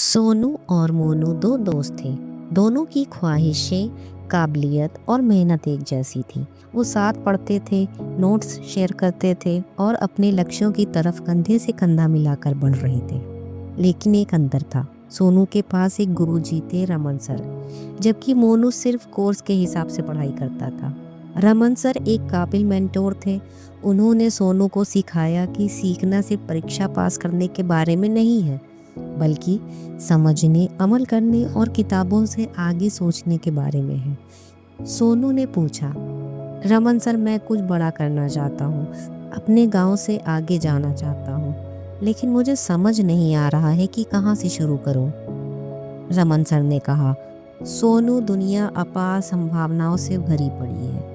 सोनू और मोनू दो दोस्त थे। दोनों की ख्वाहिशें, काबिलियत और मेहनत एक जैसी थी। वो साथ पढ़ते थे, नोट्स शेयर करते थे और अपने लक्ष्यों की तरफ कंधे से कंधा मिलाकर बढ़ रहे थे। लेकिन एक अंतर था। सोनू के पास एक गुरुजी थे, रमन सर, जबकि मोनू सिर्फ कोर्स के हिसाब से पढ़ाई करता था। रमन सर एक काबिल मेंटोर थे। उन्होंने सोनू को सिखाया कि सीखना सिर्फ परीक्षा पास करने के बारे में नहीं है, बल्कि समझने, अमल करने और किताबों से आगे सोचने के बारे में है। सोनू ने पूछा, रमन सर, मैं कुछ बड़ा करना चाहता हूँ, अपने गांव से आगे जाना चाहता हूँ, लेकिन मुझे समझ नहीं आ रहा है कि कहाँ से शुरू करूँ। रमन सर ने कहा, सोनू, दुनिया अपार संभावनाओं से भरी पड़ी है।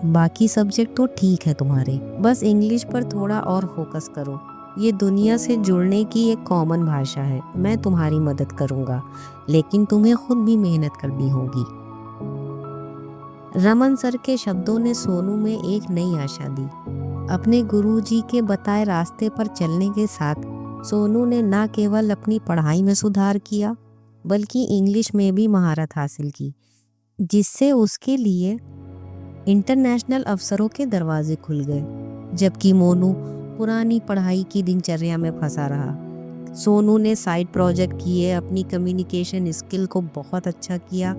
बाकी सब्जेक्ट तो ठीक है तुम्हारे, बस इंग्लिश पर थोड़ा और फोकस करो। ये दुनिया से जुड़ने की एक कॉमन भाषा है। मैं तुम्हारी मदद करूंगा, लेकिन तुम्हें खुद भी मेहनत करनी होगी। रमन सर के शब्दों ने सोनू में एक नई आशा दी। अपने गुरुजी के बताए रास्ते पर चलने के साथ सोनू ने न केवल अपनी पढ़ाई में सुधार किया, बल्कि इंग्लिश में भी महारत हासिल की, जिससे उसके लिए इंटरनेशनल अवसरों के दरवाजे खुल गए। जबकि मोनू पुरानी पढ़ाई की दिनचर्या में फंसा रहा। सोनू ने साइड प्रोजेक्ट किए, अपनी कम्युनिकेशन स्किल को बहुत अच्छा किया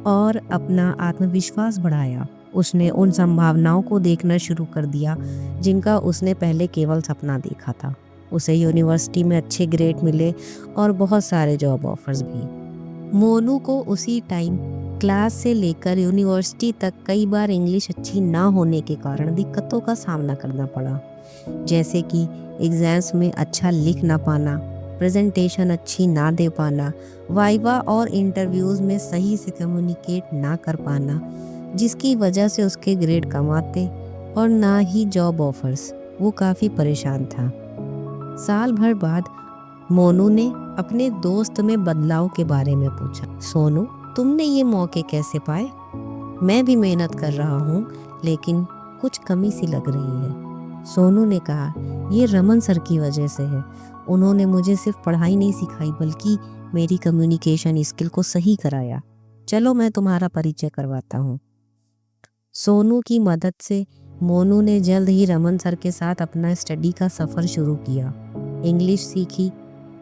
और अपना आत्मविश्वास बढ़ाया। उसने उन संभावनाओं को देखना शुरू कर दिया जिनका उसने पहले केवल सपना देखा था। उसे यूनिवर्सिटी में अच्छे ग्रेड मिले और बहुत सारे जॉब ऑफर्स भी। मोनू को उसी टाइम क्लास से लेकर यूनिवर्सिटी तक कई बार इंग्लिश अच्छी ना होने के कारण दिक्कतों का सामना करना पड़ा, जैसे कि एग्जाम्स में अच्छा लिख ना पाना, प्रेजेंटेशन अच्छी ना दे पाना, वाइवा और इंटरव्यूज़ में सही से कम्युनिकेट ना कर पाना, जिसकी वजह से उसके ग्रेड कम आते और ना ही जॉब ऑफर्स। वो काफ़ी परेशान था। साल भर बाद मोनू ने अपने दोस्त में बदलाव के बारे में पूछा, सोनू, तुमने ये मौके कैसे पाए? मैं भी मेहनत कर रहा हूँ, लेकिन कुछ कमी सी लग रही है। सोनू ने कहा, ये रमन सर की वजह से है। उन्होंने मुझे सिर्फ पढ़ाई नहीं सिखाई, बल्कि मेरी कम्युनिकेशन स्किल को सही कराया। चलो मैं तुम्हारा परिचय करवाता हूँ। सोनू की मदद से मोनू ने जल्द ही रमन सर के साथ अपना स्टडी का सफ़र शुरू किया। इंग्लिश सीखी,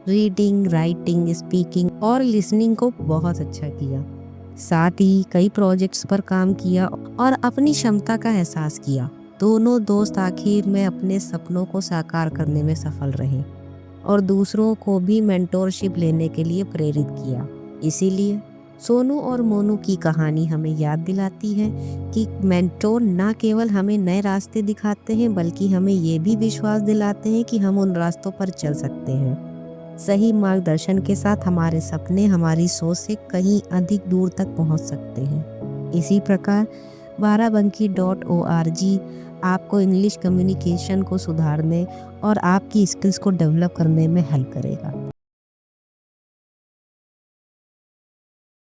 रीडिंग, राइटिंग, स्पीकिंग और लिसनिंग को बहुत अच्छा किया। साथ ही कई प्रोजेक्ट्स पर काम किया और अपनी क्षमता का एहसास किया। दोनों दोस्त आखिर में अपने सपनों को साकार करने में सफल रहे और दूसरों को भी मेंटोरशिप लेने के लिए प्रेरित किया। इसीलिए सोनू और मोनू की कहानी हमें याद दिलाती है कि मेंटोर न केवल हमें नए रास्ते दिखाते हैं, बल्कि हमें ये भी विश्वास दिलाते हैं कि हम उन रास्तों पर चल सकते हैं। सही मार्गदर्शन के साथ हमारे सपने हमारी सोच से कहीं अधिक दूर तक पहुंच सकते हैं। इसी प्रकार Barabanki.org आपको इंग्लिश कम्युनिकेशन को सुधारने और आपकी स्किल्स को डेवलप करने में हेल्प करेगा।